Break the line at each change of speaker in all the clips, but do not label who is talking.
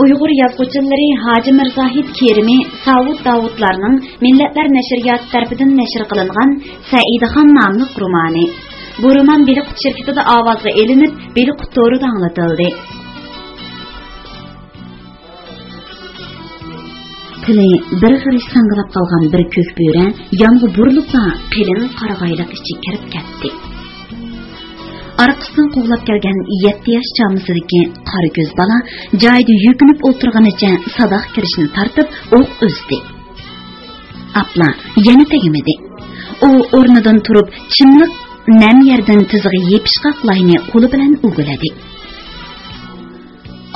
Uyg'ur yazg'uvchilari Hoji Mirzahid Kerimi Savud Davudlarning Millatlar nashriyoti tarafidan nashr qilingan Saidixon nomli romani. Bu roman Beliqut shirkatida ovozga elinib, Beliqut to'rida anglatildi. Tili bir g'irish sangilab qolgan bir ko'k bo'ra yonga burilibla qilin qarag'ayliq ichi kirib ketdi. Arkasından qo'g'lab kelgan 7 yosh chamisidagi qora ko'z bola joyida yukinib o'tirganicha sadoq kirishni tartib o'q uzdi. Apla yana tegmadi. U o'rnidan turib chimliq nam yerdan tizig'i yepishqoq layni qo'li bilan o'g'iladi.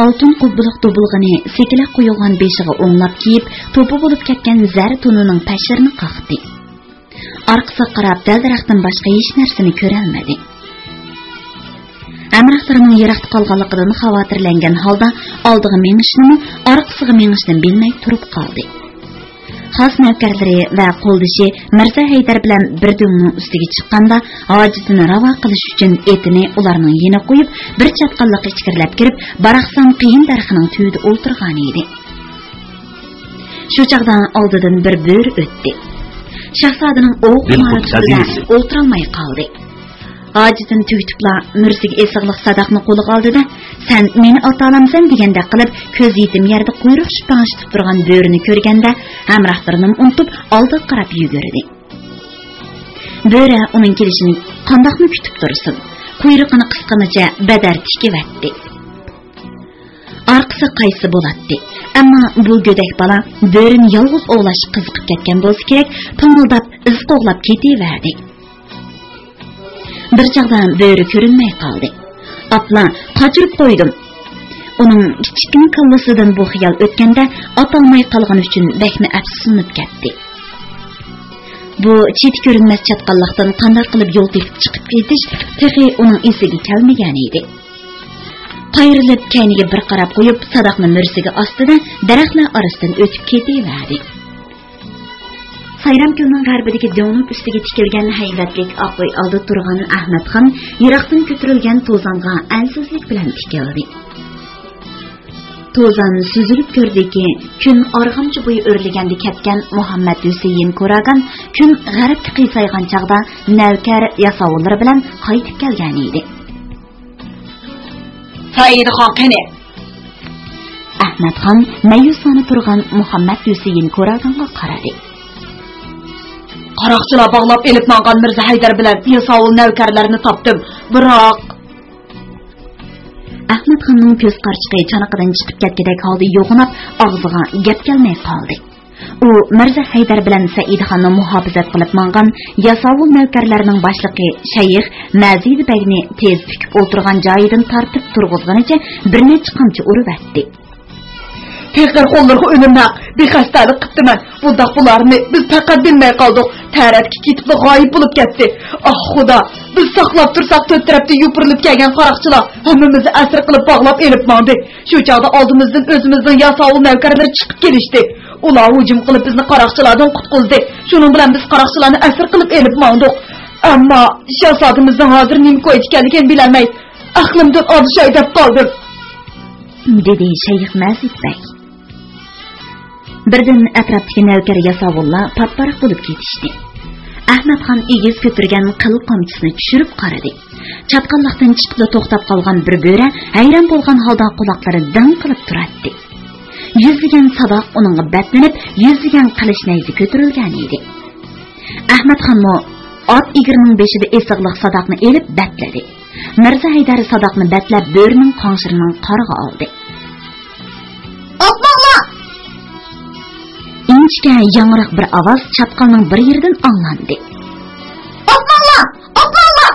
Oltin qubbuliq dobulg'ini sekilab qo'yilgan beshiga o'nglab kiyib, to'pi bo'lib ketgan zar tunining pashirini qaqdi. Arkasiga qarab daldaraqdan boshqa hech narsani ko'ra olmadi. Amrahlarining yiroqda qolganligidan xavotirlangan holda oldiga mengishni, orqasiga mengishni bilmay turib qoldi. Xos navkarlari va qo'ldishi Mirza Haydar bilan bir do'ngning ustiga chiqqanda hojatini ravo qilish uchun etini ularning yeniga qo'yib, bir chatqanliq ichkirilab kirib, Baraxsan qiyin darxining tuyida o'tirgan edi. Shu chaqda oldidan bir bo'ri o'tdi. Shahzodaning o'q-marasida o'tirolmay qoldi. Hojatini tugitibla Mirzaga esig'liq sadoqni qo'liga oldida, "Sen meni ota olamsan" deganda qilib, ko'z yetim yerda quyruq shipang'ishib turgan bo'rini ko'rganda, hamrohlarini unutib, oldiga qarab yugurdi. Bo'ri uning kelishini qandoqmi kutib tursin, quyruqini qisqanicha badar tikivatdi. Arkasi qaysi bo'ladi? Ammo bu go'dak bola bo'rini yolg'iz ovlash qiziqib ketgan bo'lsa kerak, ping'ildab iz qo'g'lab ketaverdi. Bir chaqdan bo'ri ko'rinmay qoldi. Apla qochirib qo'ydim. Uning kichikning kallasidan bu xiyol o'tganda otolmay qolgan uchun bakmi afsuslanib ketdi. Bu chet ko'rinmas chatqanlikdan qanday qilib yo'l tepib chiqib ketish texi uning esiga kelmagan edi. Qayrilib kayniga bir qarab qo'yib, sadoqni Mirzaga ostida daraxtlar orasidan o'tib ketaverdi. Sayram ko'lning g'arbidagi do'nib ustiga tikilgan haybatlik oqo'y oldi turgan Ahmadxon yiroqdan ko'tarilgan to'zonga ansizlik bilan tikildi. To'zon suzilib ko'rdiki, kun org'amchi bo'yi o'rliganda ketgan Muhammad Husayn Ko'ragan kun g'arbga qiysaygan chaqda navkar yasovullar bilan qaytib kelgan edi.
Saidixon qani?
Ahmadxon mayusona turgan Muhammad Husayn Ko'raganga qaradi.
Qaroqchilar bog'lab elib mangan Mirza Haydar bilan yasovul navkarlarini topdim. Biroq
Ahmadxonning ko'z qarchiqi chanoqidan chiqib ketgandek holda yo'g'inib, og'ziga gap kelmay qoldi. U Mirza Haydar bilan Saidixonni muhofazat qilib mangan yasovul navkarlarining boshlig'i Shayx Mazid Bagni tez tikib o'tirgan joyidan tortib turg'izganicha bir necha qamchi urib atdi.
Tekrar qo'llarga o'limnaq, bexastalik qiptiman. Bundaq bularni biz faqat bilmay qoldik. Taratga ketib g'oyib bo'lib ketdi. Ah xudo, biz saqlab tursak to'rt tarafda yupirilib kelgan qaroqchilar hammamizni asir qilib bog'lab elib mandi. Shu chaqda oldimizdan o'zimizning yasovul navkarlar chiqib kelishdi. Ular hujum qilib bizni qaroqchilardan qutqizdi. Shuning bilan biz qaroqchilarni asir qilib elib mandik. Ammo shahzodamizning hozir nima qo'yib ekanligini bilolmay, aqlimdan odishay deb qoldim,
dedi Shayx Mazid Bey. Birdan atrofdagi navkar yasovullar patparaq bo'lib ketishdi. Ahmadxon egiz ko'tirgan qil qamchisini tushirib qaradi. Chatqanliqdan chiqib to'xtab qolgan bir bo'ra hayron bo'lgan holda quloqlari dang qilib turardi. Yuzlagan sadoq uningga batlanib, yuzlagan qilish nayzi ko'tarilgan edi. Ahmadxonmo ot egrining beshida esiqliq sadoqni elib batladi. Mirza Haydar sadoqni batlab bo'rining qonshirining qoriga oldi.
"Otmoqla!"
inchga yangroq bir ovoz chapqalning bir yeridan anglandi.
"Otmoqla! Otmoqla!"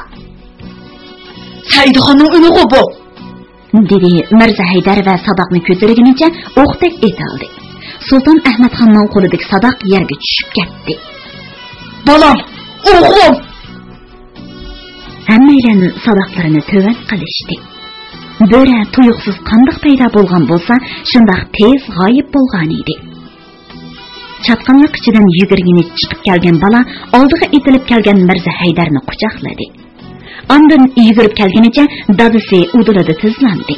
Saidixonning unugi bu,
dedi Mirza Haydar va sadoqni ko'targanicha o'qdek etildi. Sulton Ahmadxonning qo'lidagi sadoq yerga tushib ketdi.
"Bolam, o'g'lim!"
Hammalar sadoqlarini to'van qilishdi. Bo'ra tuyuqsiz qandoq paydo bo'lgan bo'lsa, shundoq tez g'oyib bo'lgan edi. Chatqanliq ichidan yugurgini chiqib kelgan bola oldiga etilib kelgan Mirza Haydarni quchoqladi. Ondan yugurib kelganicha dadisi udulada tizlandi.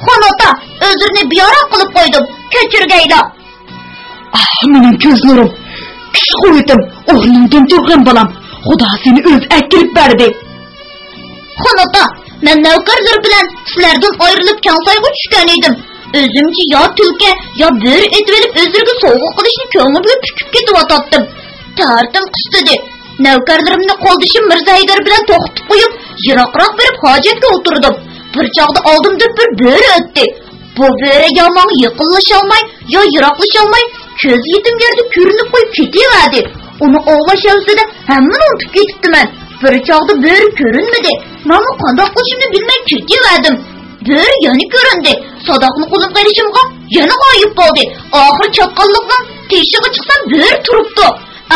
"Xonota,
özürünü bir ara kılıp koydum. Köçürgeyla.
Ah, benim gözlerim. Küç kuvvetim. Oğlumdan durgan balam. Xuda seni öz ektirip verdi.
Xonota, men navkarlar bilen sizlerden ayrılıp kansayga düşken edim. Özümce ya tülke ya böğür etvelip özürge soğuk kılışını köngümge püküp ketip atattım. Tartım kıstedi. Navkarlarımni qoldishim Mirza Haydar bilen to'xtib qo'yib, yiroqroq berib hojatga o'tirdim. Bir chog'da oldimda bir bo'ri o'tdi. Bu bo'ri yo menga yaqinlasholmay, yo yiroqlasholmay, ko'z yetim yerda ko'rinib qo'yib ketaverdi. Uni ovlash avzida hammani unutib ketibdiman. Bir chog'da bo'ri ko'rinmadi. Men qanday qilishimni bilmay ketaverdim. Bo'ri yana ko'rindi. Sadoqni qo'limga ilishimga yana g'oyib bo'ldi. Oxir chaqalliqdan teshig'i chiqsam bo'ri turibdi.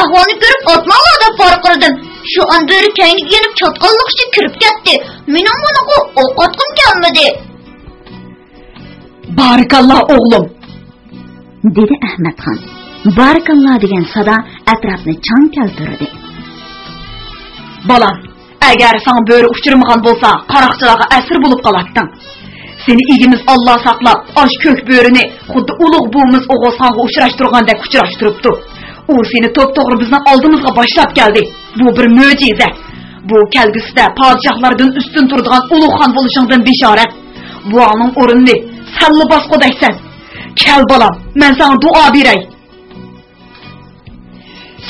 Ahvoni ko'rib otmoqlada farqirdim. Shu an bo'ri kayniga yenib chotqonliq ichiga kirib ketdi. Mening buni o'q otqim kelmadi.
Barakallah o'g'lim,
dedi Ahmadxon. Barakallah degan sada atrofni chang keltirdi.
Balam, agar sana bo'ri uchirmagan bo'lsa, qaroqchilarga asir bo'lib qolarding. Seni igimiz Allah saqlab, osh ko'k bo'rini xuddi ulug' buimiz O'g'ilxonga uchrashtirgandek uchrashtiribdi. U seni to'p-to'g'ri bizning oldimizga boshlab keldi. Bu bir mo'jiza. Bu kelgusida podshohlardan ustun turadigan ulug'xon bo'lishingdan bishorat. Bu aning o'rinni salli bosqodaysan. Kel balam, men sana duo beray.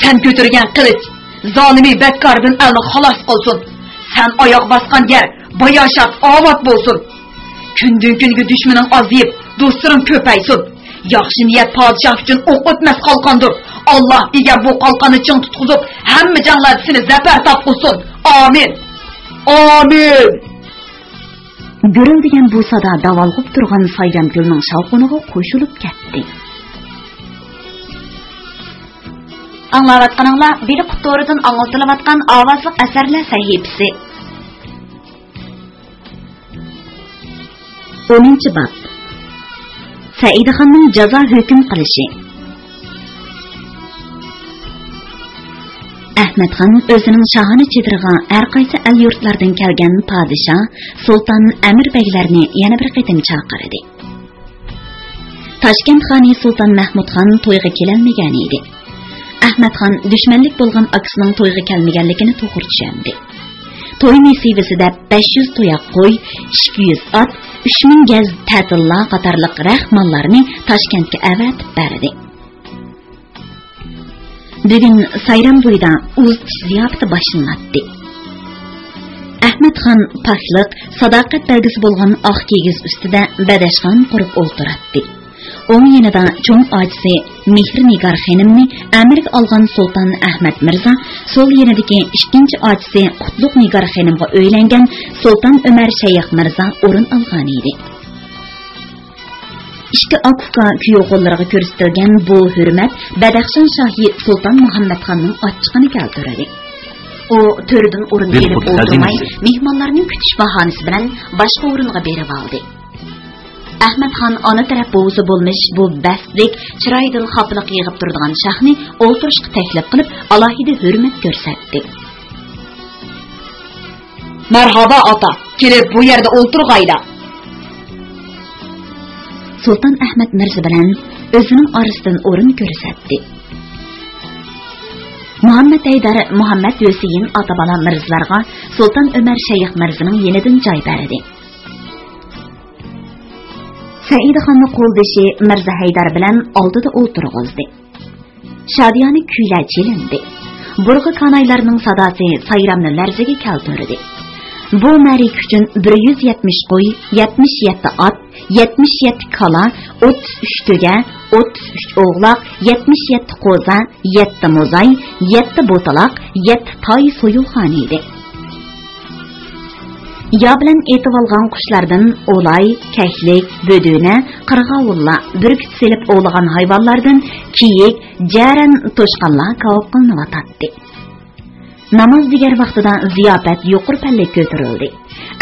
Sen ko'targan qilich zalimi bekkardan elni xalos qilsin. Sen oyoq bosgan yer bayoshat obod bo'lsin. Kundan kunga dushmaning aziyib, do'stlaring ko'paysin. Yaxshi niyat podshoh uchun o'q o'tmas qalqondir. Allah ega bu qalqonni ching tutqizib, hamma jonlar seni zafar topqizsin. Amin. Amin.
Gürüldegan bu sada davalg'ib turgan Saydam gulning shavqiniga qo'shilib ketdi. Anglayotganinglar biri qutoridan anglatilayotgan ovozli asarlar sahifasi. 10-bob. Saidxonning jazo hukm qilishi. Ahmadxon o'zining shohona chedirg'a har qaysi el yurtlardan kelgan podshoh, sulton, amir beglarni yana bir qitim chaqirdi. Toshkent xoni sulton Mahmudxon to'yga kelolmagan edi. Ahmadxon dushmanlik bo'lgan akasining to'yga kelmaganligini to'g'ri tushundi. To'y nasibasida 500 to'yaq qo'y, 200 ot, 3000 gaz ta'tilla qatorliq rahmonlarni Toshkentga avatib berdi. Bugun Sayram bo'yida o'z ziyofati boshlanadi. Ahmadxon poklik, sadoqat belgisi bo'lgan oq kigiz ustida badashxon qurib o'ltiradi. O'ng yanida cho'ng ojisi Mehr Nigar xonimni amirga olgan sulton Ahmad Mirza, so'l yanidagi ikkinchi ojisi Qutlug' Nigar xonimga uylangan sulton Umar Shayx Mirza o'rin olgan edi. İşki akufka kuyuğullarına ko'rsatilgan bu hürmet Badaxshon shohi sulton Muhammadxonning ochiqini keltirdi. O to'rdan o'rin berib o'tirmay, mehmonlarning kutish bahonasi bilan boshqa o'ringa berib oldi. Ahmadxon ona taraf bo'g'zi bo'lmish bu bastlik, chiroydan xopiliq yig'ib turadigan shohni o'ltirishga taklif qilib, alohida hurmat ko'rsatdi.
Marhaba ota, kelib bu yerda o'ltirg'ayla.
Sultan Ahmad Mirza bilan o'zining orasidan o'rin ko'rsatdi. Muhammad Haydar, Muhammad Husayn ota-bola Mirzalarga Sultan Umar Shayx Mirzaning yenidan joy berdi. Saidxonni qo'ldishi Mirza Haydar bilan oldida o'tirg'izdi. Shodiyona kuylar chelindi. Burg'i kanaylarning sadosi sayramni larzaga keltirdi. Bu ma'rik uchun 170 qo'y, 77 ot, 77 kala, 33 to'ga, 33 o'g'loq, 77 qo'za, 7 muzay, 7 bo'taloq, 7 toy so'yilgan edi. Ya bilan etib olgan qushlardan o'lay, kaklik, bo'duna, qirg'ovulla, burgut selib o'g'lagan hayvonlardan kiyik, jaran, to'shqonlar kavob qilinayotdi. Namoz digar vaqtida ziyofat yuqur palla ko'tarildi.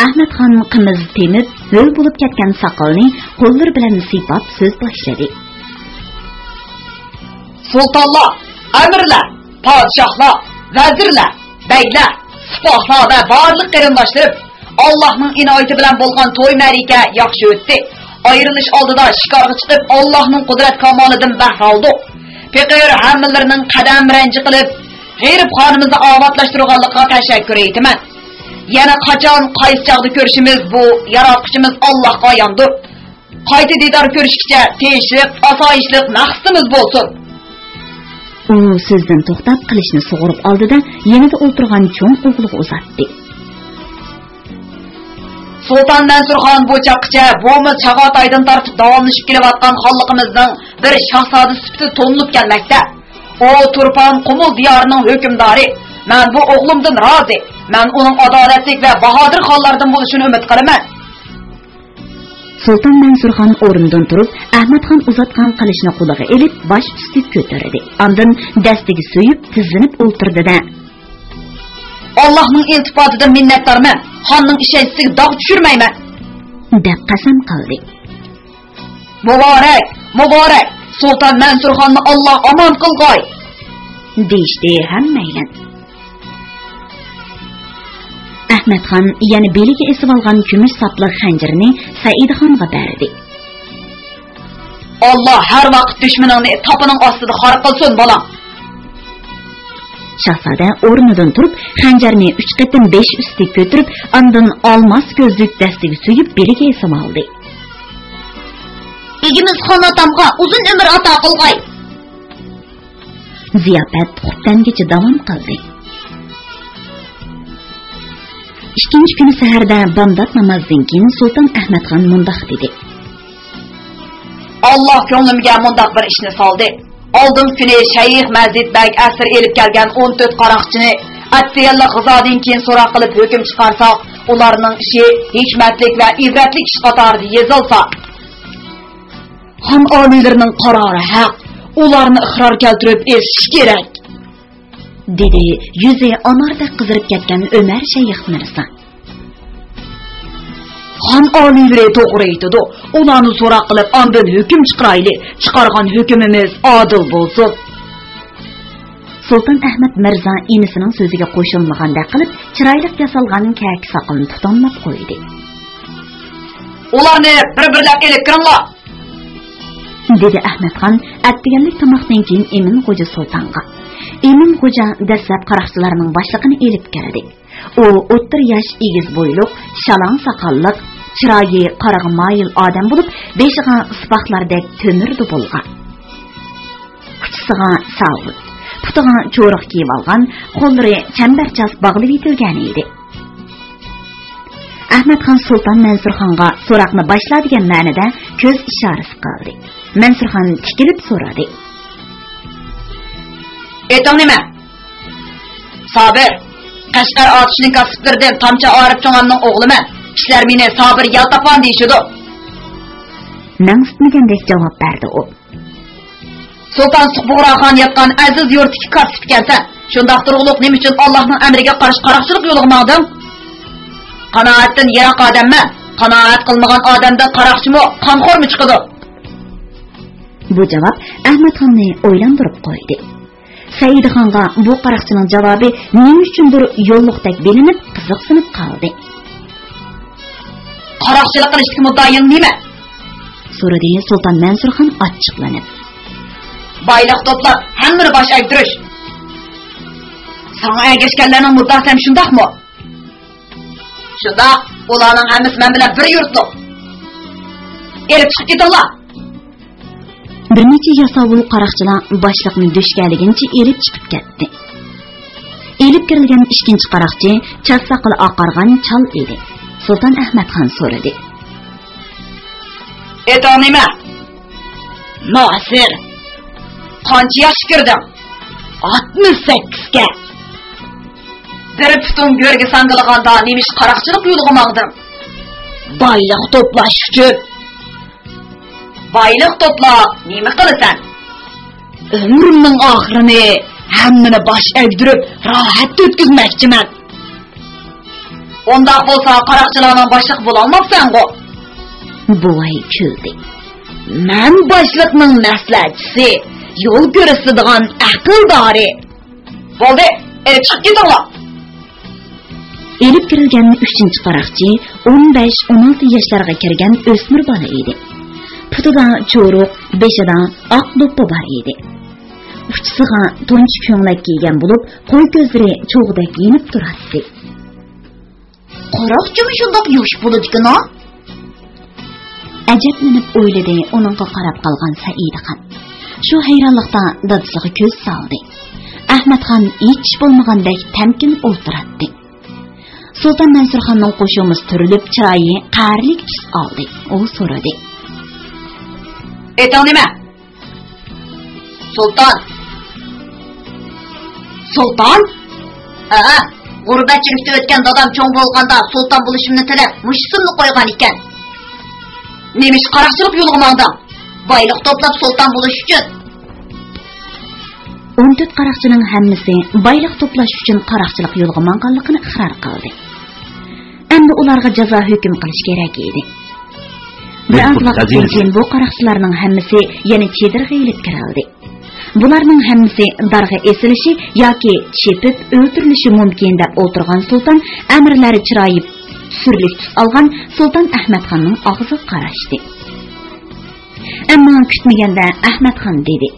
Ahmadxon qimiz temib, ho'l bo'lib ketgan soqolni qo'llari bilan siypab so'z boshladi.
Sultonlar, amirlar, podshohlar, vazirlar, beylar, sipohlar va barliq qarindoshlarım Allah'ның inoyati bilan bo'lgan to'y ma'rika yaxshi o'tdi. ayrılış aldıda şikarga çıkıp Allah'ның kudret kamalidan bahr aldık. Pekir hammalarının qadam birinci qilib, g'ayrib xonimizni ovatlaştırganlıqqa teşekkür eytiman. Yana qachon qaysi chaqda ko'rishimiz bu yaratquchimiz Allohga ayandir. Qayta didor ko'rishgacha tinchlik, osoyishlik maqsadimiz bo'lsin.
U so'zdan to'xtab qilishni sug'urib oldida yanada o'tirgan cho'ng o'g'liga uzatdi.
Sultan Mansurxon bu chaqcha bo'mi Chag'ataydan tortib davomlashib kelayotgan xonligimizning bir shahzoda sifatida to'nilib kelmoqda. O Turpan Qumul diyorining hukmdori. Men bu o'g'limdan rozi. Men uning adolatlik va bahodir xonlardan bo'lishini umid qilaman.
Sultan Mansurxon o'rnidan turib, Ahmadxon uzatgan qilichni qo'liga elib, bosh usti ko'tardi. Ondan dastiga so'yib, tizginib o'tirdi-da:
Allohning iltifotidan minnatdorman. Xonning ishonchiga dog' tushirmayman,
deb qasam qildi.
Muborak, muborak. Sultan Mansurxonni Alloh omon qilg'oy,
deyishdi hammaylan. Ahmadxon yana beliga esib olgan kumush sapli xanjarni Saidxonga berdi.
Alloh har vaqt dushmaningni topining ostida xor qilsin, bolam.
Shahzoda o'rnidan turib, xanjarni 3 qatim 5 usti ko'tarib, ondan olmos ko'zlik dastiga so'yib beliga esib oldi.
Egimiz xon otamga uzun umr ato qilg'ay.
Ziyofat xuttangacha davom qildi. İkinci günü seherda bandat namazdan keyin Sultan Ahmadxon mundaq dedi:
Allah ko'nglimga mundaq bir ishni soldi. Oldin kuni Shayx Mazidbek asr elib kelgan 14 qaroqchini attiyalla g'izodan keyin so'roq qilib hukm chiqarsak, ularning ishi hikmatlik va ibratlik ish qatorida yozilsa, xon oliylarining qarori haq, ularni iqror keltirib esish kerak,
dedi yuzi onordek qizirib ketgan Ömer Shayx Mirza.
Xon oliylari to'g'ri aytadi. Ularni so'roq qilib, ondan hukm chiqarayli. Chiqargan hukmimiz adil bo'lsin.
Sultan Ahmad Mirza inisining so'ziga qo'shilmaganda qilib, chiroyli yasalgan kak soqolini tutamlab qo'ydi.
Ularni bir-birlab elib kiringlar,
dedi Ahmadxon atdiganlik tomoqdan keyin Emin Xo'ja Sultonga. Emin Xo'ja dastlab qaroqchilarning boshlig'ini elib keldi. U o'ttir yosh egiz bo'yliq, shalon soqolliq, chiroyi qarag'i moyil odam bo'lib, beshiga ispoqlardek to'mirdi bo'lgan. Kuchisiga savut, putiga cho'riq kiyib olgan, qo'llari chambarchas bog'lab etilgan edi. Ahmadxon Sulton Mansurxonga so'roqni boshladigan ma'noda ko'z ishorasi qildi. Mansurxon tikilib so'radi:
"Eting nima?" "Sabir. Qashqar otishining kasblaridan Tomcha Orif cho'ngamning o'g'liman. Kishilar meni Sabir Yaltapon deyishadi."
Nangsitmagandek javob berdi u.
"Sulton Suqbug'roxon yotgan aziz yurtdagi kasb ekansan. Shundaq turug'liq nima uchun Allohning amriga qarshi qaroqchilik yo'liga mangding? Qanoatdan yiroq odamman. Qanoat qilmagan odamdan qaroqchimi, qonxo'rmi chiqadi?"
Bu javob Ahmadxonni o'ylantirib qo'ydi. Saidxonga bu qaroqchining javobi nima uchundir yo'lliqdek bilinib, qiziqsinib qoldi.
"Qaroqchilik qilishga muddaoing nima?"
so'radi Sulton Mansurxon achchiqlanib.
"Bayliq to'plab, hammani bosh egdirish. Sana ergashganlarning muddasi ham shundaqmi?" "Shunda, ularning hammasi men bilan bir yurtliq. Elib chiqib ketinglar."
Bir necha yasovul qaroqchilar boshliqni do'shkaligincha elib chiqib ketdi. Elib kirilgan ikkinchi qaroqchi chassaqil oqargan chol edi. Sulton Ahmadxon so'radi:
"Eting nima?" "Nosir. Qancha yosh kirdim?" 68 ga. Bir butun go'rga sangilganda nemish qaroqchilik yo'liga mangdim. Bayliq to'plash uchun. Bayliq to'plab, nima qilasan? Umrimning oxirini hammani bosh egdirib, rohat o'tkazmoqchiman. Unda bo'lsa qaroqchilarning boshliq bo'la olmabsan-ku.
Buvay kuldi.
Men boshliqning maslahatchisi, yo'l ko'rsatadigan aqldori. Bo'ldi, chiqib ketinglar.
Elib kirilgan 3-qaraqchi 15-16 yoshlarga kirgan o'smir bola edi. Putida cho'ruq, beshida oq do'ppi bor edi. Uchisiga to'nchi ko'nglak kiygan bo'lib, qo'y ko'zlari cho'g'dak yinib turardi.
Qaraqchimi shundoq yosh bo'ladi-ku?
Ajablanib o'yladi uningga qarab qolgan Saidxon. Shu hayronlikda dadasiga ko'z soldi. Ahmadxon hech bo'lmagandek tamkin o'ltiradi. Sultan Mansurxonning qo'shimiz turilib, chiroyi qarlik tus oldi. U so'radi:
"Etang nima?" "Sultan." "Sultan?" "Ha, g'urbatchilikda o'tgan dadam cho'ng bo'lganda sulton bo'lishimni tilab, mushsimni qo'ygan ekan. Nemish qaraqchilik yo'liga mangding? Boylik to'plab sulton bo'lish uchun."
14 qaraqchining hammasi boylik to'plash uchun qaraqchilik yo'liga mangganligini iqror qildi. Endi ularga jazo hukm qilish kerak edi. Biroz vaqtdan keyin bu qaraqchilarning hammasi yana chedirga elib kiraldi. Bularning hammasi darga esilishi yoki chepib o'ltirilishi mumkin deb o'tirgan sulton amirlari chiroyib surlik tus olgan sulton Ahmadxonning og'ziga qarashdi. Ammo kutmaganda Ahmadxon dedi: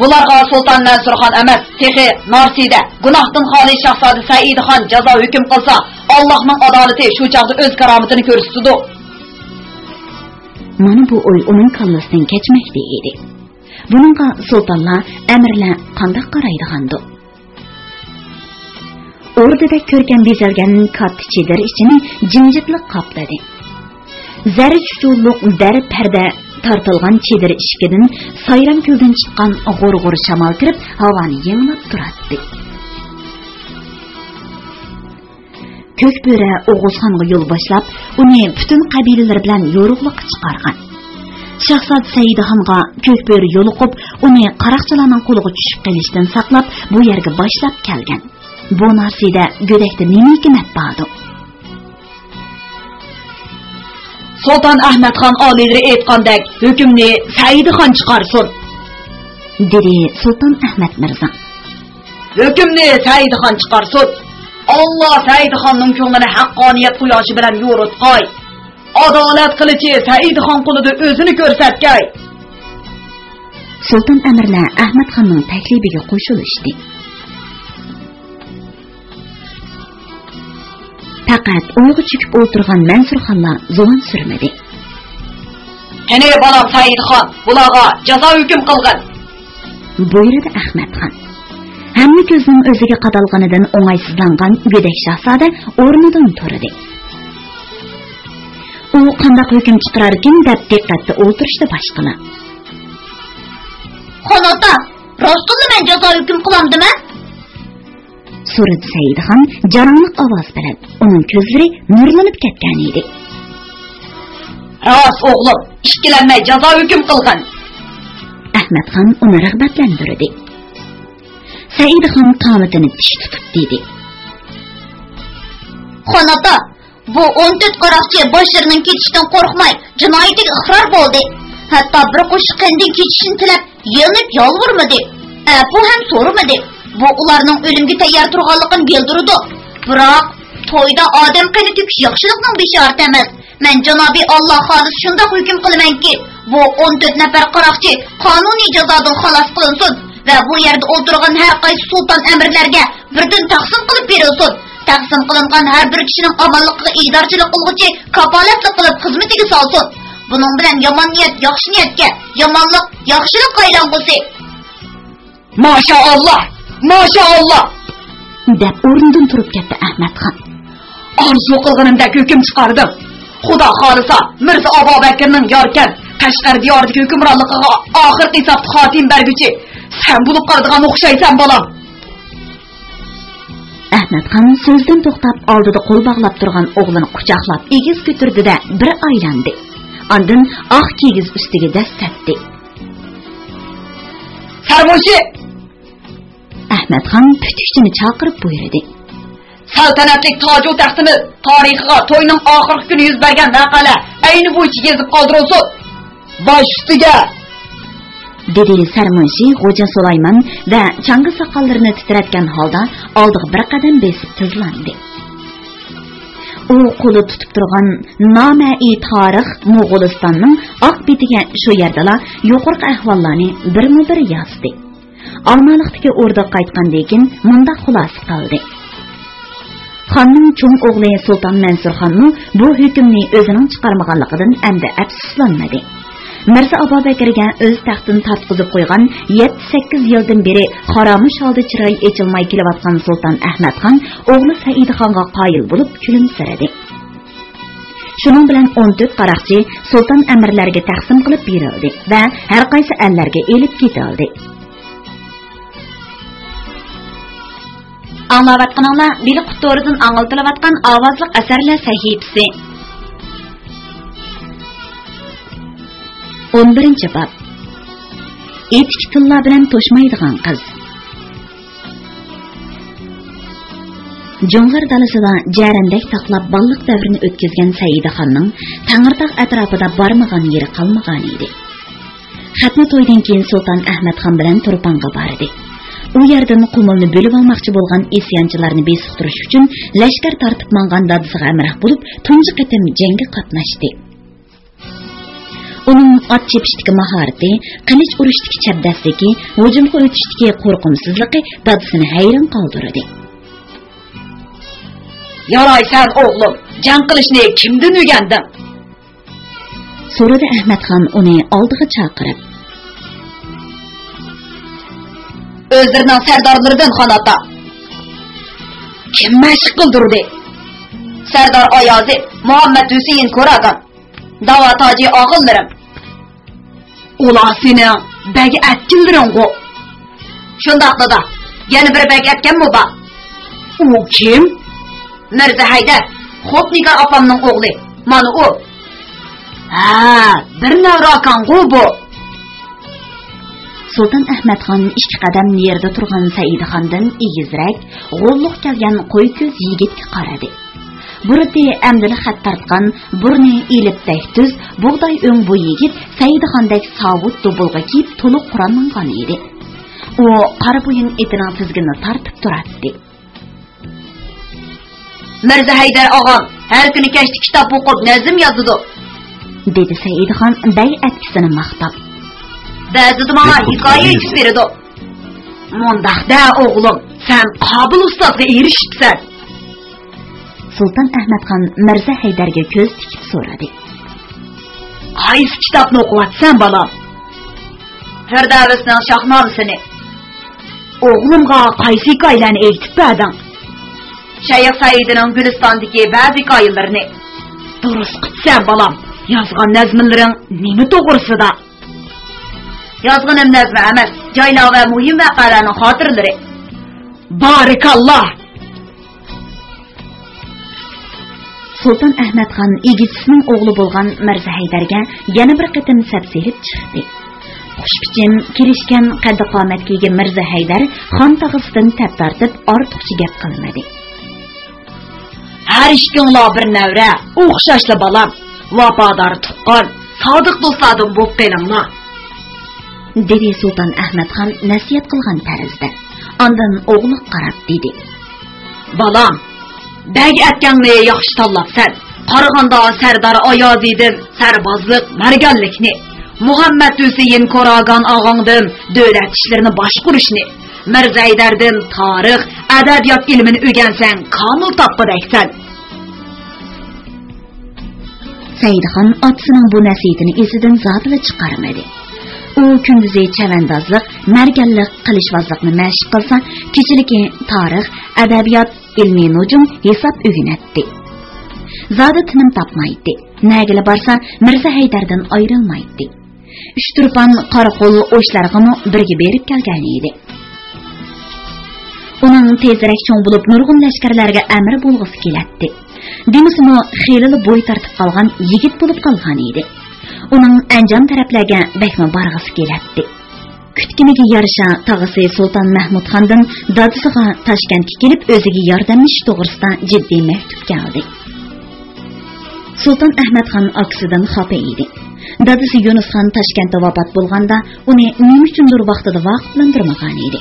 "Bularga sulton Mansurxon emas, texi Narsida gunohdan xoli shahzoda Saidxon jazo hukm qilsa, Allohning adolati shu chaqda o'z karomatini ko'rsatadi."
Mana bu o'y uning kallasidan kechmoqda edi. Buningga sultonlar, amirlar qanday qaraydigandi? O'rdada ko'rgan bezalgan katta chedir ichini jimjitlik qopladi. Zarri chuchulliq dar parda tortilgan chedir ishkidan sayram ko'ldan chiqqan g'urg'ur shamol kirib, havoni yenglab turardi. Ko'kböre Oğuzxonga yo'l boshlab, uni butun qabilalar bilan yo'riqliqqa chiqargan. Shahzod Saidxonga Ko'kböre yo'liqib, uni qaraqchilarning qo'liga tushib qolishdan saqlab, bu yerga boshlab kelgan. Bu narsida go'dakda nima hikmat bordi?
Sultan Ahmadxon olilari aytgandek, hukmni Saidxon chiqarsin,
dedi Sultan Ahmad Mirzo.
Hukmni Saidxon chiqarsin. Allah Saidxonning ko'nglini haqqoniyat quyoshi bilan yo'ritqay. Adolat qilichi Saidxon qo'lida o'zini ko'rsatgay.
Sultan amirlar Ahmadxonning taklifiga qo'shilishdi. Faqat o'yga cho'kib o'tirgan Mansurxonlar zo'n surmadi.
"Qani bolam Saidxon, bularga jazo hukm qilgin,"
buyurdi Ahmadxon. Hamma ko'zning o'ziga qadalganidan o'ng'aysizlangan go'dak shahzoda o'rnidan turdi. U qanday hukm chiqararkin deb diqqatda o'tirishdi boshqalar.
"Xonota, rostmi men jazo hukm qilamdimi?"
so'radi Saidxon jarangliq ovoz bilan. Uning ko'zlari nurlanib ketgan edi.
"Rost o'g'lim, ikkilanmay jazo hukm qilgin."
Ahmadxon uni rag'batlantirdi. Saidxon qomatini tish tutib dedi:
"Xonota, bu 14 qaraqchi boshlarning ketishidan qo'rqmay, jinoyatiga iqror bo'ldi. Hatto bir qo'shiq qanday ketishini tilab, yelib yolg'irmadi. Bu ham so'ramadi. Bu ularning o'limga tayyor turganligini bildirdi. Biroq to'yda odam qani to'kish yaxshilikning bishorati emas. Men janobi Alloh xolis shunda hukm qilamanki, bu 14 nafar qaraqchi qonuniy jazodan xalos qilinsin va bu yerda o'tirgan har qaysi sulton amirlarga birdan taqsim qilib berilsin. Taqsim qilingan har bir kishining omonligiga idorchilik qilguvchi kafolatlik qilib xizmatiga solsin. Buning bilan yomon niyat yaxshi niyatga, yomonlik yaxshilikqa aylangusi." "Maşallah, maşallah,"
deb o'rnidan turib ketdi Ahmadxon.
"Arzu qilganimdek hukm chiqardim. Xudo xolisa Mirzo Abubakirning yorgan Qashqar diyoridagi hukmronligiga oxirgi hisobda xotim berguchi sen bo'lib qoladigan o'xshaysan bolam."
Ahmadxon so'zdan to'xtab oldida qo'l bog'lab turgan o'g'lini quchoqlab egiz ko'tardi-da bir aylandi. Ondan oq kigiz ustiga dastatdi.
"Sarmoshi!"
Ahmadxon putukchini chaqirib buyurdi.
"Saltanatlik toju taxtini tarixiga to'yning oxirgi kuni yuz bergan voqealar ayni bo'yicha yozib qoldirilsin. Bosh ustiga."
dedi Sarmunshi Xo'ja Sulaymon va changi soqollarini titratgan holda oldiga bir qadam besib tizlandi. U qo'li tutib turgan nomai tarix Mo'g'ulistonning oq betiga shu yerdala yuqorqi ahvollarni birma-bir yozdi. Almaliqdagi o'rdaga qaytgandan keyin munda xulosa qildi. Xonning cho'ng o'g'li Sulton Mansurxonning bu hukmni o'zining chiqarmaganligidan endi afsuslanmadi. Mirza Abubakirga o'z taxtini tartqizib qo'ygan 7-8 yildan beri xaramush holda chiroy echilmay kelayotgan Sulton Ahmadxon o'g'li Saidxonga qoyil bo'lib kulimsiradi. Shuning bilan 14 qaroqchi sulton amirlarga taqsim qilib berildi va har qaysi ellarga elib ketildi. Anlavatqanlar Bili Qutoridan anglatilayotgan ovozli asarlar sahifasi. 11 bab. Etik tilla bilan to'shmaydigan qiz. Jo'ng'ir dalasida jarandak taqlab balliq davrini o'tkazgan Saidaxonning Tangirtaq atrofida bormagan yeri qolmagan edi. Xatni to'ydan keyin Sulton Ahmadxon bilan Turpanga bordi. U yerdan qumulni bo'lib olmoqchi bo'lgan isyonchilarni besiqtirish uchun lashkar tortib mangan dadisiga amroh bo'lib tunji qatim jangga qatnashdi. Uning ot chepishdagi mahorati, qilich urishdagi chapdasligi, hujumga o'tishdagi qo'rqimsizligi dadisini hayron qoldirdi.
"Yaraysan o'g'lim, jang qilishni kimdan o'rganding?"
so'radi Ahmadxon uni oldiga chaqirib.
O'zlarining sardorlaridan xonata. Kim mashq qildirdi? Sardor Oyozi, Muhammad Husayn Ko'ragan, Dava toji og'illarim. Ular seni bagi atkinlaring-ku. Shundaqda da, yana bir bagi atganmi bor? U kim? Mirza Haydar, Xotnigar opamning o'g'li. Mana u. Ha, bir navrokan-ku bu.
Sulton Ahmadxon 2 qadam yerda turgan Saidxondan egizrak, g'olliq kelgan qo'y ko'z yigitga qaradi. Burati amdili xat tartgan, burni elibdak tuz, bug'doy o'ng bu yigit Saidxondek savut dubulga kiyib to'liq Qur'onlangan edi. U qora bo'yin etining tizgini tartib turadi.
Mirza Haydar og'am har kuni kechki kitob o'qib nazm yozadi,
dedi Saidxon bay atkisini maqtab.
Ba'zida menga hikoya aytib beradi. Mundaqda o'g'lim, sen qobil ustozga erishibsan.
Sulton Ahmadxon Mirza Haydarga ko'z tikib so'radi.
Qaysi kitobni o'qiyapsan, bolam? Firdavsning Shohnomasini. O'g'limga qaysi hikoyalarni aytib berding? Shayx Saidning Gulistondagi ba'zi hikoyalarini. Durust qilsan, bolam. Yozgan nazmlaring nima to'g'risida? Yozganim nazmi emas, joylar va muhim voqealarning xotiralari. Barakalloh.
Sulton Ahmadxon egizisining o'g'li bo'lgan Mirza Haydarga yana bir qatim sapselib chiqdi. Xushbichim, kirishgan qaddi-qomatga ega Mirza Haydar xon tog'isidan tap tortib ortiqcha gap qilmadi.
Har ishkinglar bir navra, o'xshashli bolam, vafodor tuqqan, sodiq do'stlardan bo'lib qolinglar.
dedi Sulton Ahmadxon nasihat qilgan tarzda. Ondan o'g'li qarab dedi.
Bolam, bagi atganni yaxshi tanlabsan. Qarag'anda Sardor Oyozidin sarbozlik, marganlikni, Muhammad Husayn Ko'ragan og'angdan davlat ishlarini boshqarishni, Mirza Haydardan tarix, adabiyot ilmini o'rgansang, komil topqidaysan.
Saidxon otasining bu nasihatini esidan zotila chiqarmadi. U kunduzi chavandozlik, marganlik, qilishvozlikni mashq qilsa, kechaligi tarix, adabiyot, ilmiy nujum, hisob o'rganatdi. Zodi tinim topmaydi. Nagili borsa, Mirza Haydardan ayrilmaydi. Uchturpan qo'l o'shlarg'imi birga berib kelgan edi. Uning tezroq cho'ng bo'lib nurg'un lashkarlarga amr bo'lg'isi keladi. Demisimi xiyli bo'y tortib qolgan yigit bo'lib qolgan edi. Uning Anjom taraflarga bakma borg'isi keladi. Kutganiga yarasha tog'asi Sulton Mahmudxondan dadisiga Toshkentga kelib o'ziga yordamlash to'g'risida jiddiy maktub keldi. Sulton Ahmadxon aksidan xafa edi. Dadisi Yunus xon Toshkentda vafot bo'lganda, uni nima uchundir vaqtida vaqtlantirmagan edi.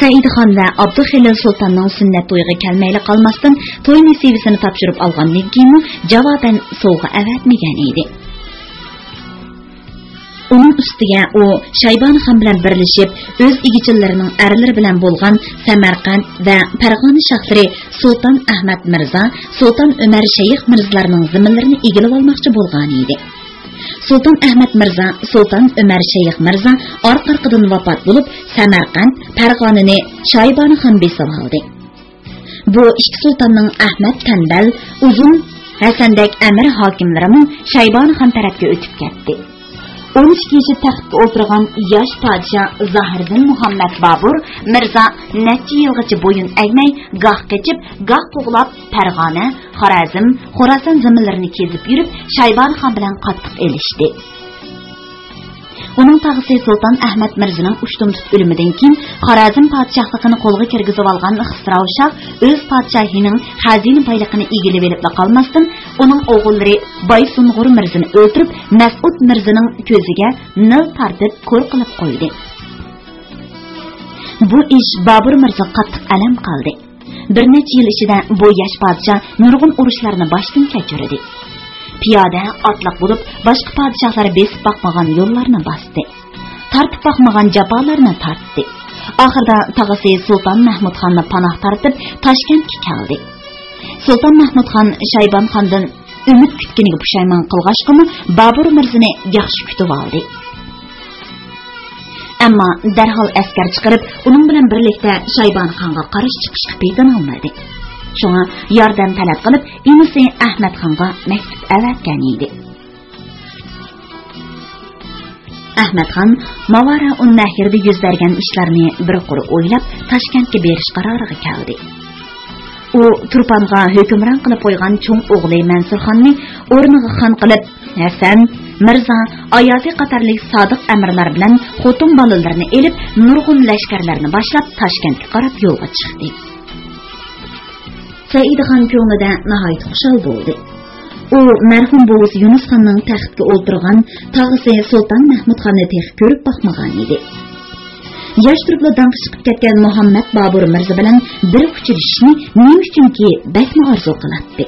Saidxon va Abduxelil sultonning sunnat to'yiga kelmayli qolmasdan to'y nasibasini topshirib olgandan keyin javoban sovg'a avatmagan edi. Uning ustiga u Shaybonixon bilan birlashib, o'z egichilarining erlari bilan bo'lgan Samarqand va Farg'ona shohlari Sulton Ahmad Mirzo, Sulton Umar Shayx Mirzolarning ziminlarini egilib olmoqchi bo'lgan edi. Sulton Ahmad Mirzo, Sulton Umar Shayx Mirzo orqa-orqadan vafot bo'lib, Samarqand, Farg'onani Shaybonixon besib oldi. Bu ikki sultonning Ahmad Tanbal, Uzun, Hasandek amir hokimlari Shaybonixon tarafga o'tib ketdi. 12 yaşı taxtga o'tirgan yosh podshoh Zahiriddin Muhammad Babur Mirzo necha yilgacha bo'yin egmay, goh kechib, goh qo'g'lab Farg'ona, Xorazm, Xorason ziminlarini kezib yurib, Shaybonixon bilan qattiq elishdi. Uning tag'isi Sulton Ahmad Mirzoning ushtumtut o'limidan keyin Xorazm podshohligini qo'lga kirgizib olgan Xisrow shoh o'z podshohining xazina boyligini egilib olib qolmasdan, uning o'g'illari Boysungur Mirzoni o'ldirib, Mas'ud Mirzoning ko'ziga nil tartib ko'r qilib qo'ydi. Bu ish Babur Mirzo qattiq alam qildi. Bir necha yil ichida bu yosh podshoh nurg'un urushlarni boshdan kechirdi. Piyoda otliq bo'lib, boshqa podshohlar besib boqmagan yo'llarni bosdi. Tartib boqmagan jafolarni tortdi. Oxirida tag'isi Sulton Mahmudxonni panoh tortib, Toshkentga keldi. Sulton Mahmudxon Shaybonixondan umid kutganiga pushaymon qilg'achqimi, Babur Mirzoni yaxshi kutib oldi. Ammo darhol askar chiqarib, uning bilan birlikda Shaybonixonga qarshi chiqishga paydan olmadi. Şuna yardım talep qilib, inisi Ahmad Xonga maktub avatgan edi. Ahmad Xon Mavara un-Nahrda yuz bergan ishlarni bir quri o'ylab, Toshkentga berish qaroriga keldi. U Turponga hukmron qilib qo'ygan cho'ng o'g'li Mansurxonni o'rniga xon qilib, Hasan, Mirzo, Ayozi qatorlik sodiq amirlar bilan xotin bolalarini elib, nurg'un lashkarlarni boshlab Toshkentga qarab yo'lga chiqdi. Saidxon ko'nglida nihoyat xushal bo'ldi. U marhum buvisi Yunus xonning taxtga o'tirgan tog'isi Sulton Mahmudxonni tex ko'rib boqmagan edi. Yosh turibli danqi chiqib ketgan Muhammad Babur Mirzo bilan bir uchrashishni nima uchunki bakma orzu qiladi.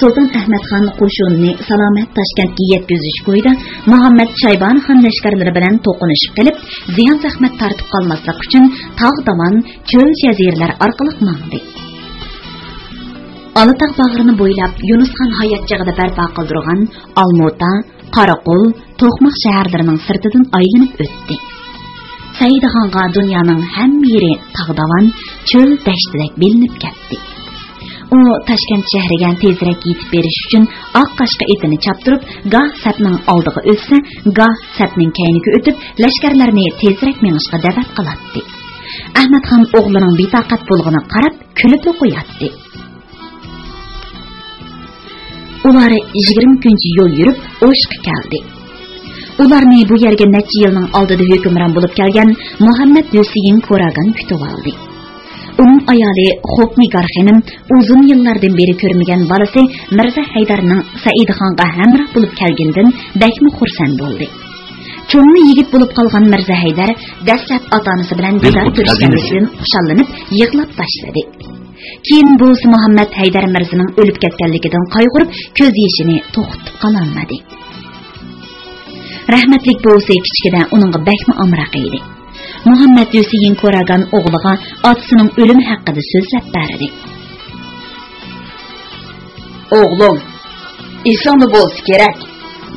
Sulton Ahmad Xon qo'shinni salomat Toshkentga yetkazish ko'yda Muhammad Shaybonixon lashkarlari bilan to'qinishib qilib, ziyon zahmat tortib qolmaslik uchun tog'-damon, cho'l jaziralar orqali mangdi. Olatog' bag'rini bo'ylab Yunus xon hayot chig'ida barpo qildirgan Olmota, Qoraqo'l, To'qmoq shaharlarining sirtidan aylanib o'tdi. Saidxonga dunyoning hamma yeri tog'-damon, cho'l dashtidek bilinib ketdi. U Toshkent shahriga tezroq yetib berish uchun oq qashqa etini chaptirib, goh sapning oldiga o'tsa, goh sapning keyniga o'tib, lashkarlarni tezroq mengishga da'vat qiladi. Ahmad Xon o'g'lining betoqat bo'lganini qarab, kulib qo'yadi. Ular 20 kuncha yo'l yurib, O'shga keldi. Ularni bu yerga necha yilning oldida hukmron bo'lib kelgan Muhammad Yusiyin Ko'ragan kutib oldi. Uning ayoli Xopnigar xonim uzun yillardan beri ko'rmagan bolasi Mirzo Haydarning Saidxonga hamroh bo'lib kelgandan bakmi xursand bo'ldi. Cho'ngni yigit bo'lib qolgan Mirzo Haydar dastlab ota-onasi bilan didor ko'rishganligidan xushallanib, yig'lab tashladi. Keyin bo'lsa Muhammad Haydar Mirzoning o'lib ketganligidan qayg'urib, ko'z yoshini to'xtatib qololmadi. Rahmatlik bo'lsa kichkida uningga bakmi amroq edi. Muhammad Yusiyin Ko'ragan o'g'liga otasining o'limi haqida so'zlab berdi.
O'g'lim, esingda bo'lsa kerak.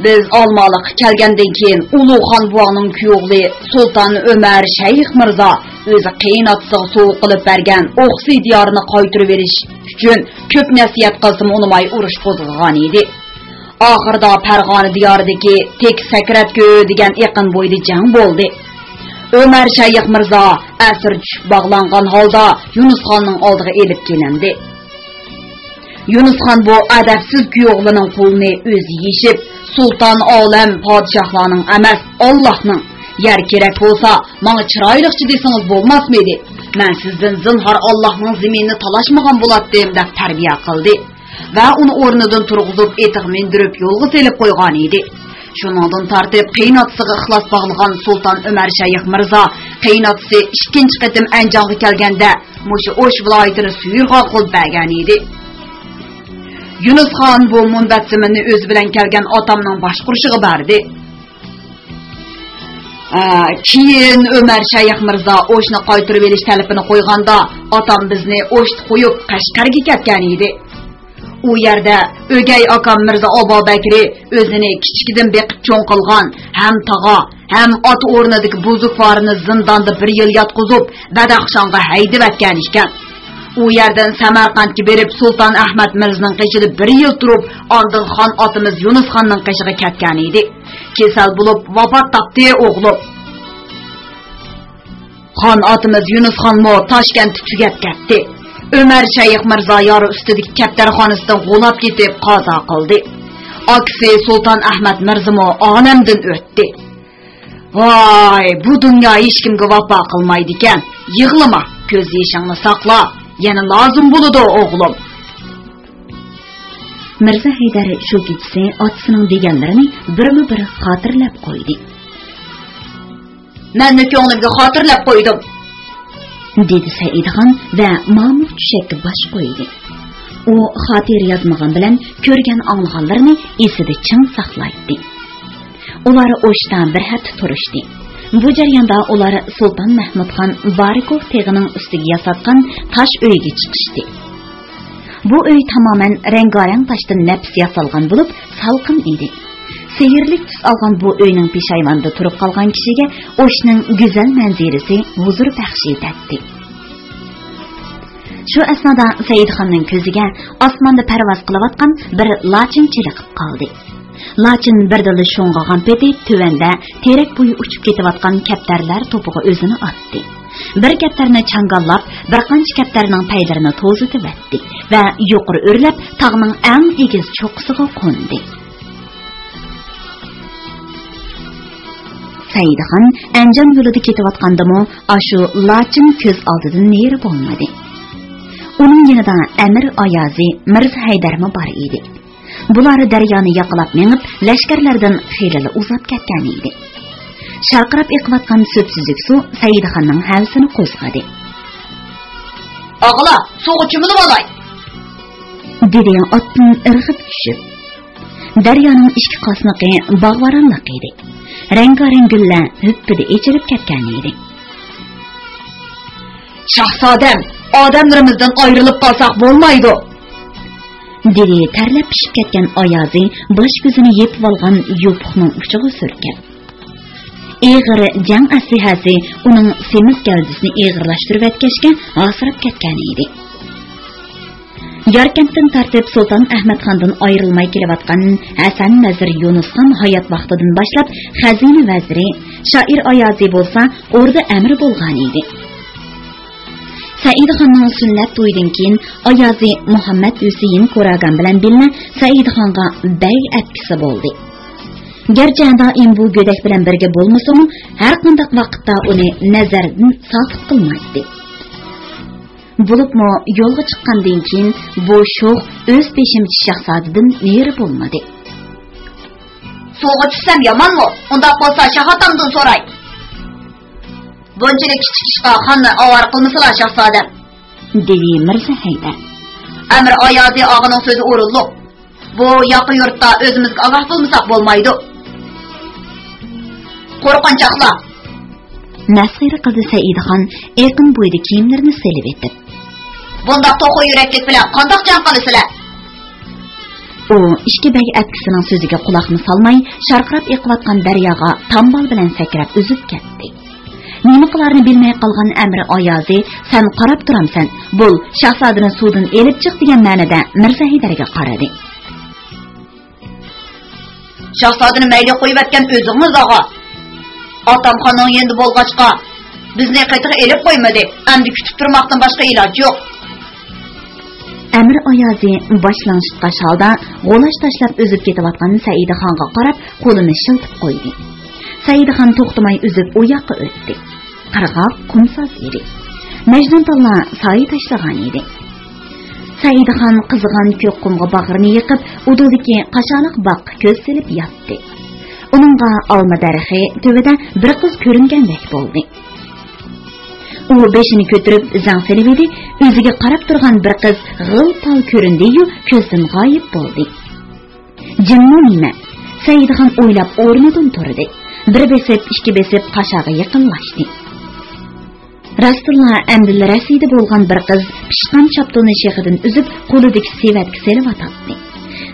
Biz Olmaliqqa kelgandan keyin Ulug'xon buvaning kuyovli Sulton Umar Shayx Mirzo o'zi qiyin otasiga sovuq qilib bergan O'xsi diyorini qaytarib berish uchun ko'p nasihat qildim, unimay urush qo'zg'agan edi. Oxirida Farg'ona diyoridagi tek Sakratko'y degan yaqin bo'yda jang bo'ldi. Umar Shayx Mirzo asir tushib bog'langan holda Yunus xonning oldiga elib kelindi. Yunus xon bu adabsiz kuyovlining qo'lini o'zi yeshib, sulton olam podshohlarning emas, Allohning yer kerak bo'lsa, menga chiroyliqchi desangiz bo'lmasmidi? Men sizdan zinhor Allohning zaminini talashmagan bo'lardim deb tarbiya qildi. va uni o'rnidan turg'izib etiq mindirib yo'lga selib qo'ygan edi. Shuningdan tartib qiynatisiga ixlos bog'lagan Sulton Umar Shayx Mirzo qiynatisi ikkinchi qatim Anjonga kelganda mushu O'sh viloyatini suyurg'a qilib bergan edi. Yunus xon bu munbatsimini o'zi bilan kelgan otamning boshqurishiga berdi. Keyin Umar Shayx Mirzo O'shni qaytirib olish talabini qo'yganda otam bizni O'shni qo'yib Qashqarga ketgan edi. U yerda o'gay akam Mirzo Obobakri o'zini kichikdan beqib cho'ng qilgan ham tog'a ham ot o'rnidagi buzuq farini zindonda 1 yil yotqizib Badaxshonga haydab etgan ekan. U yerdan Samarqandga berib Sulton Ahmad Mirzoning qishida 1 yil turib, ondan xon otimiz Yunus xonning qishiga ketgan edi. Kesal bo'lib vafot topdi o'g'lim. Xon otimiz Yunus xonmo Toshkentga tugab ketdi. Umar Shayx Mirzo yori ustidagi kaptarxonasidan g'olab ketib qazo qildi. Aksi Sulton Ahmad Mirzomo olamdan o'tdi. Voy, bu dunyo hech kimga vafo qilmaydi ekan. Yig'lama, ko'z yeshingni saqla. Yana lozim bo'ladi o'g'lim.
Mirzo Haydar shu kechasi otasining deganlarini birma-bir xotirlab qo'ydi.
Menni ko'nglimga xotirlab qo'ydim,
dedi Saidxon va ma'mur tushakka bosh qo'ydi. U xotir yozmagan bilan ko'rgan anglaganlarini esida chin saqlaydi. Ular O'shdan bir hat turishdi. Bu jarayonda ular Sulton Mahmudxon Barikov teg'ining ustiga yasatgan tosh uyga chiqishdi. Bu uy tamoman rangarang toshdan nafs yasalgan bo'lib, salqin edi. Seyrlik tus olgan bu uyning peshayvonida turib qolgan kishiga O'shning go'zal manzarasi huzur baxsh etdi. Shu asnoda Saidxonning ko'ziga osmonda parvoz qilayotgan bir lochin chiliqib qoldi. Lochin birdili sho'ng'agan peti tuvanda terak bo'yi uchib ketayotgan kaptarlar to'piga o'zini otdi. Bir kaptarni changallab, bir qancha kaptarning paylarini to'zitib etdi va yuqori o'rlab tog'ning eng egiz cho'qqisiga qo'ndi. Saidxon Anjon yo'lida ketayotgandimi, ashu lochin ko'z oldidan neri bo'lmadi. Uning yanida Amir Oyazi, Mirzo Haydarmi bor edi. Bular daryoni yaqilab menib, lashkarlardan xeyli uzab ketgan edi. Sharqirab eqiyotgan so'psizlik suv Saidxonning havsini qo'zg'adi.
"Og'la, suvga cho'milib olay",
dedi otdan irg'ib tushib. Daryoning ichki qosniqi bog'varanliq edi. Rangarang gullar hüppida echirib ketgan edi.
"Shahzodam, odamlarimizdan ayrilib qolsak bo'lmaydi",
dedi tarlab pishib ketgan Oyazi bosh ko'zini yepib olgan yopiqning uchiga surkab. Eg'ir jang aslihasi uning semiz gavdasini eg'irlashtirib etkashga asrab ketgan edi. Yarkentdan tartib Sulton Ahmadxondan ayrilmay kelayotgan Hasan Nazir Yunusxon hayot vaqtidan boshlab xazina vaziri, shoir Oyazi bo'lsa, o'rda amir bo'lgan edi. Saidxonning sunnat to'yidan keyin Oyazi Muhammad Husayn Ko'ragan bilan bilna Saidxonga bey atkisi bo'ldi. Garchi doim bu go'dak bilan birga bo'lmasa-mu, har qanday vaqtda uni nazardan soqit qilmaydi. Bo'libmi yo'lga chiqqandan keyin bu sho'x o'z peshimchi shahzodadan neri bo'lmadi.
"Suvga tushsam yomonmi? Unda bo'lsa shahotamdan so'ray. Bunchalik kichik ishqa xonni ovar qilmasalar shahzodam",
dedi Mirzo Haydar.
"Amir Oyazi og'ining so'zi o'rinliq. Bu yoqi yurtda o'zimizga ogoh bo'lmasak bo'lmaydi. Qo'rqinchoqlar",
Nasir qizi Saidxon yaqin bo'yda kiyimlarini selib etib.
"Bunda to'qi yuraklik bilan qandoq jon qilasizlar?"
U ikki bey atkisining so'ziga quloqni solmay, sharqirab eqiyotgan daryoga tambal bilan sakrab uzib ketdi. Nima qilarni bilmay qolgan Amir Oyazi, "Sen qarab turamsan, bul shahzodani suvdan elib chiq" degan ma'noda Mirzo Haydarga qaradi.
"Shahzodani mayga qo'yib atgan o'zingiz og'a. Otamxonning endi bo'lg'achqa bizni qaytib elib qo'ymadi. Endi kutib turmoqdan boshqa iloj yo'q."
Amir Oyazi boshlang'ich holda g'olash tashlab o'zib ketayotgan Saidxonga qarab qo'lini shiltib qo'ydi. Saidxon to'xtamay uzib u yoqqa o'tdi. Qirg'oq qumsoz edi. Majnuntalla soy tashlagan edi. Saidxon qizigan ko'k qumga bag'rini yiqib, ududagi qashaliq boqqa ko'z silib yotdi. Uningga olma daraxi tövida bir qiz ko'ringandek bo'ldi. U beshini ko'tarib zang silib edi, o'ziga qarab turgan bir qiz g'il-pal ko'rindi-yu, ko'zdan g'oyib bo'ldi. Jinni nima? Saidxon o'ylab o'rnidan turdi. Bir besib, ikki besib qashag'iga yaqinlashdi. Rasulullah əmdili rəsidi bolğan bir qız pişqan çaptığını şexidən üzüb qoludaki sevatki selib atatdı.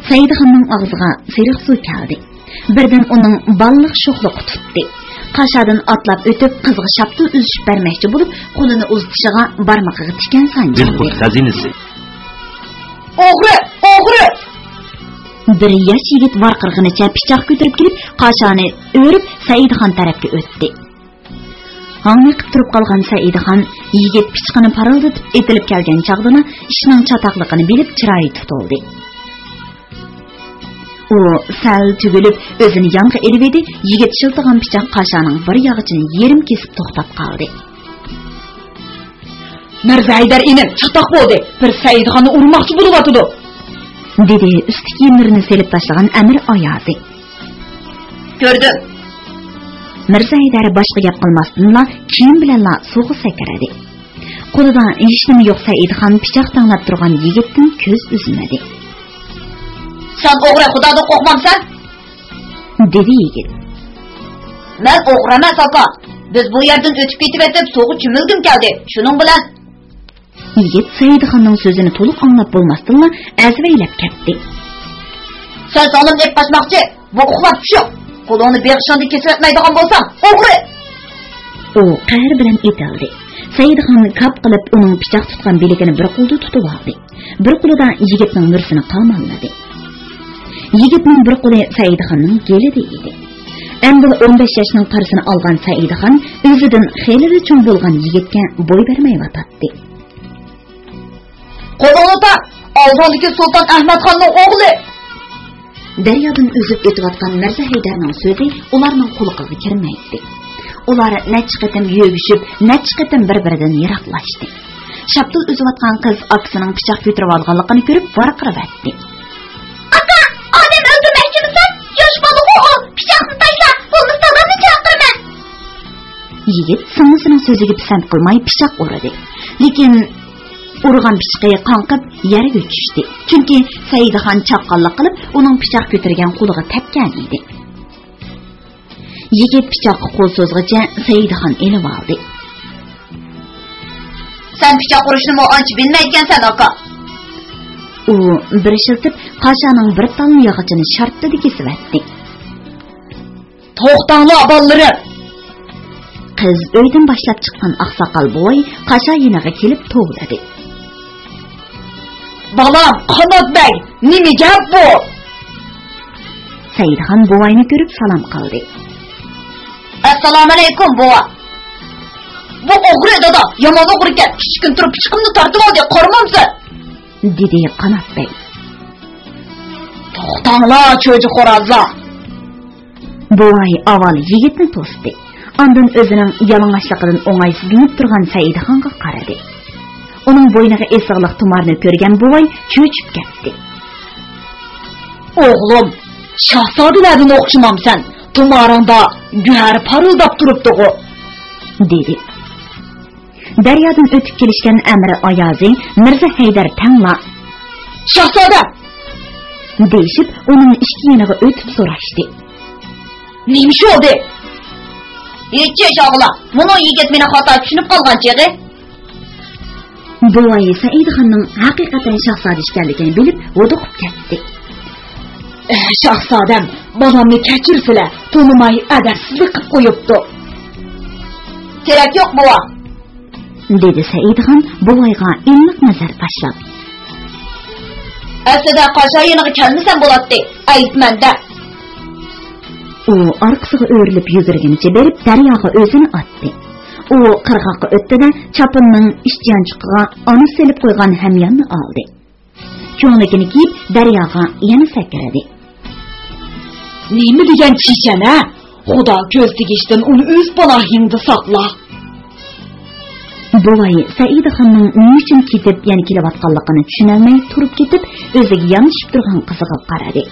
Saidxonning ağzıga siriq su keldi. Birden onun ballıq şoxluq tutdu. Qaşadan atlab ötüb qızga şaptı üzüşüp verməkçi bulup qolunu uzatışıga barmağıga tikan sancıldı.
Dilqut xazinesi.
Oğru! Oğru!
Bir yaş yigit varqırğınıça pichaq götürüp kelip qaşanı örüp Saidxon tarafga ötdi. Hangıqib turib qalğan Saidxon yigit pichqini parıldatıp etilib kelgan çağdına işinin çataqlığını bilip çırayı tutuldu. O sal tügülüp özünü yanğı elibedi, yigit şıltığan pichaq qaşanın bir yağıçını yerim kesip toxtab qaldı.
Mirza Haydar inin çataq bo'ldi. Bir Saidxonni urmoqchi bo'lib atıdı.
Dedi üstü kiyimlerini selip taşlagan Emir Ayazi.
Gördüm.
Mirza Haydar başqa gap qilmasdinla kiyim bilanla suğu sakradi. Qo'lida hech nima yo'q Saidxon pichoq tanlab turgan yigitdan ko'z uzmadi.
Sen o'g'ri xudodan qo'rqmamsan?
Dedi yigit.
Men o'g'ri emas aka. Biz bu yerdan o'tib ketib so'g'i chimilgim keldi. Shuning bilan
yigit Saidxonning so'zini to'liq anglab bo'lmasdinla azvaylab ketdi.
Sen solim deb qochmoqchi. Bu uxlab tushib. Qo'lini beg'ishonda kesib etmaydigan bo'lsam, o'g'ri.
O qahr bilan etildi. Saidxon kap qilib uning pichoq tutgan beligini bir qo'lda tutib oldi. Bir qo'lida yigitning nursini qamalladi. Yigitning bir qo'li Saidxonning gelida edi. Endi 15 yoshning qarisini olgan Saidxon o'zidan xeyli cho'ng bo'lgan yigitga bo'y bermay vatadi.
Qo'lini taq, oldindagi Sultan Ahmadxonning o'g'li.
Daryodan o'zib o'tayotgan Mirza Haydarning so'zi ularning quloqiga kirmaydi. Ular necha qatam yog'ishib, necha qatam bir-biridan yiroqlashdi. Shaptul o'zayotgan qiz akasining pichoq ko'tarib olganligini ko'rib varqirayotdi.
Aka, odam o'ldirmoqchimisan? Yosh bola o'g'il, pichoqni tashla, bo'lmasa odamni chaqirma.
Yigit singlisining so'ziga pisand qilmay pichoq urdi. Lekin urgan pichqi qonqib yerga tushdi. Chunki Saidxon chaqqonlik qilib, uning pichoq ko'targan qo'liga tepgan edi. Yigit pichoqni qo'l so'zgacha Saidxon elib oldi.
Sen pichoq urishni ancha bilmaydigansan aka.
U bir shiltib qashaning bir talni yog'ochini shartda kesibdi.
To'xtanglar bolalar.
Qiz uydan boshlab chiqqan oqsoqol bo'y qasha yiniga kelib to'g'ladi.
Balam, Qanotbek, nima gap bu?
Saidxon buvayni ko'rib salom qildi.
Assalomu alaykum bova. Bu o'g'ri dada, yomon o'g'ri ekan. Kichkin turib pichqimni tortib oldi, qo'rmamsan.
Dedi Qanotbek.
To'xtanglar, cho'ji xo'razlar.
Buvay avval yigitni to'sdi. Ondan o'zining yalang'ochligidan o'ng'aysizlanib turgan Saidxonga qaradi. Uning bo'yniga esig'liq tumarni ko'rgan buvay cho'chib ketdi.
O'g'lim, shahzodalardan o'xshamamsan. Tumaringda guhar parıldab turibdi-ku,
dedi. Daryodan o'tib kelishgan Amir Ayazi Mirza Haydar tangla
shahzoda
deyishib, uning ikki yoniga o'tib so'rashdi.
Nima bo'ldi?
Yetchi shog'la, buni yigit meni xato tushunib qolgan chig'i.
Buvay Saidxonning haqiqatan shahzoda ekanligini bilib, o'diqib ketdi.
Shahzodam, bolamni kechirsizlar, to'nimay adabsizlik qilib qo'yibdi.
Kerak yo'q bova,
dedi Saidxon buvayga ilmiq nazar tashlab.
Aslida qashayiniga kelmasam bo'ladi, aytmanda.
U orqasiga o'rilib yugurganicha berib daryoga o'zini otdi. U qirg'oqqa o'tdi-da, chopinning ishchanchiqiga ona selib qo'ygan hamyonni oldi. Cho'nligini kiyib daryoga yana sakradi.
Nima degan chishana? Xudo ko'z tegishdan uni o'z panohingda saqla.
Buvay Saidaxonning nima uchun ketib, yana kelayotganligini tushunolmay turib ketib, o'ziga yanishib turgan qiziga qaradi.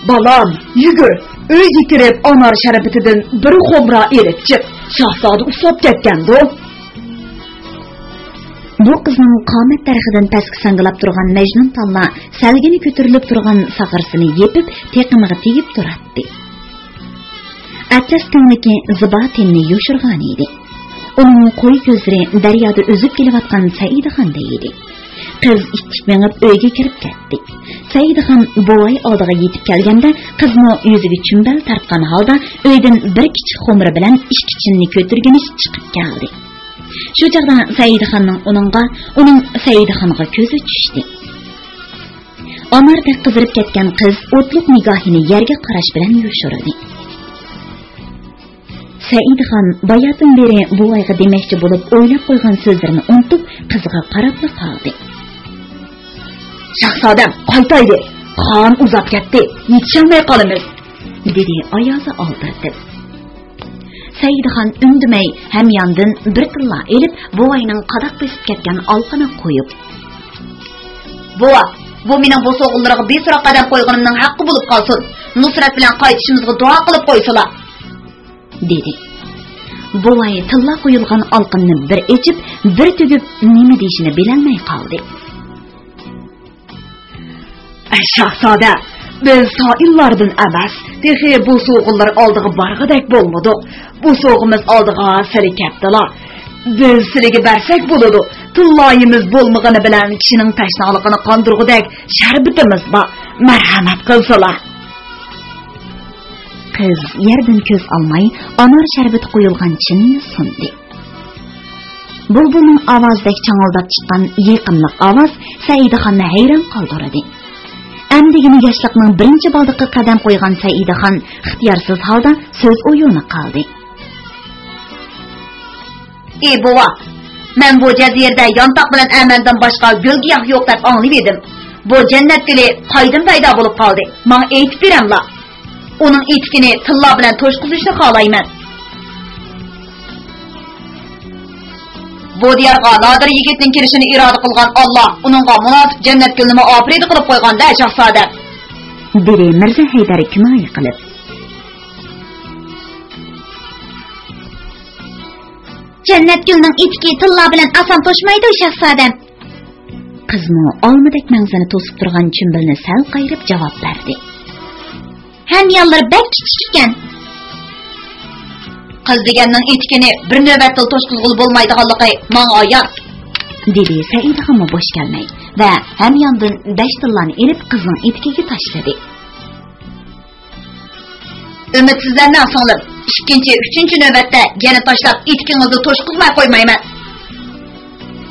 Balam, yugur, uyga kirib anar sharbatidan bir xomra elib chiq. Shahzoda uslab ketgandi.
Bu qizning qomat taraxidan pastga sangilab turgan Majnun talla salgini ko'tarilib turgan sag'irsini yepib, teqimiga tegib turardi. Atlas tenliki zibatinni yoshirgan edi. Uning qo'y ko'zlari daryoda o'zib kelayotgan Saidaxonda edi. Qiz ittik mengib uyga kirib ketdi. Saidaxon buvay oldiga yetib kelganda, qizni yuziga chumbal tartgan holda uydan bir kichik xumri bilan ishkichinni ko'tirginish chiqib keldi. Shu chaqda Saidaxonning uning Saidaxonga ko'zi tushdi. Onardek qizirib ketgan qiz o'tliq nigohini yerga qarash bilan yoshirdi. Saidaxon bayatdan beri buvayga demoqchi bo'lib o'ylab qo'ygan so'zlarini unutib, qizga qarab qoldi.
Shahzodam, qaytaydi. Xon uzab ketdi. Yetishmay qolamiz,
dedi oyozi oldirdi. Saidaxon undimay ham yondan bir tilla elib, buvayning qadoq besib ketgan olqini qo'yib.
Buva, bu mening bu so'g'illarga beso'roq qadam qo'yganimning haqqi bo'lib qolsin. Nusrat bilan qaytishimizga duo qilib qo'ysalar,
dedi. Buvay tilla qo'yilgan olqinni bir echib, bir tugib nima deyishini bilolmay qoldi.
Shahzoda, biz soillardan emas, texi bu so'g'illar oldiga barg'adak bo'lmadik. Bu so'g'imiz oldiga siri kapdilar. Biz siriga bersak bo'ladi. Tilloyimiz bo'lmagani bilan kishining tashnoligini qondirg'udak sharbitimiz bor. Marhamat qilsalar.
Qiz yerdan ko'z olmay, anor sharbati qo'yilgan chinni sundi. Bulbulning ovozdek changaldab chiqqan yaqinlik ovoz Saidaxonni hayron qoldirdi. Amdigini yoshlikning birinchi baldiqqa qadam qo'ygan Saidaxon ixtiyorsiz holda so'z o'yini qoldi.
Ey buva, men bu jazirada yontoq bilan amandan boshqa gulgiyoh yo'q deb anglab edim. Bu jannat dili qaydan paydo bo'lib qoldi? Menga aytib beramlar. Uning etkini tilla bilan to'shqizishni xohlayman. Bu diyorga nodir yigitning kirishini iroda qilgan Alloh uningga munofiq jannat gulini ofrid qilib qo'yganda shahzoda,
dedi Mirza Haydar kinoya qilib.
Jannat gulning etki tilla bilan ason to'shmaydi shahzodam.
Qizni olmadek mangzini to'sib turgan chimbilni sal qayrib javob berdi.
Ham yollar bak kichik ekan. Qiz deganning etkini bir navbatda to'shqizg'ul bo'lmaydiganligi menga oyon,
dedi Saidaxon bosh kelmay va ham yondan 5 tillani elib qizning etkiga tashladi.
Ümidsizlardan so'ngib, ikkinchi, uchinchi navbatda yana tashlab etkingizni to'shqizmay qo'ymayman.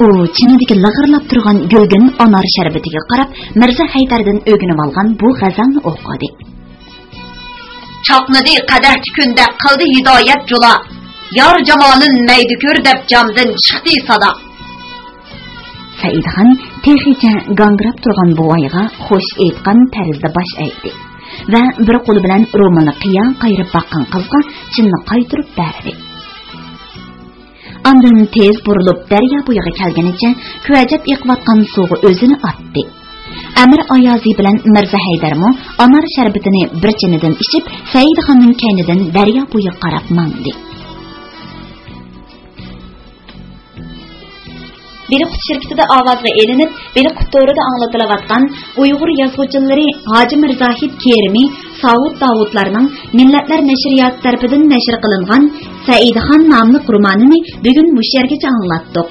U chinidagi lag'irlab turgan gulgin anor sharbatiga qarab Mirza Haydardan o'ginib olgan bu g'azalni o'qidi.
Chaqnadi qadah kunda qildi hidoyat jula. Yor jamolin maydi ko'r deb jamdan chiqdi sada.
Saidaxon texicha gangrab turgan buvayga xo'sh aytgan tarzda bosh egdi va bir qo'li bilan ro'molni qiyon qayrib baqqan qizga chinni qaytirib berdi. Ondan tez burilib daryo bo'yiga kelganicha ko'ajab yiqayotgan suvga o'zini otdi. Amir Oyozi bilan Mirza Haydarmo anor sharbatini bir chinidan ichib, Saidaxonning kaynidan daryo bo'yi qarab mandi. Beliqut şirketida ovozga elinib, Beliqut to'rida anglatilayotgan Uyg'ur yozuvchilari Hoji Mirzahid Kerimi, Savud Davudlarning Millatlar nashriyoti tarafidan nashr qilingan Saidaxon nomli romanini bugun mush yergacha anglatdik.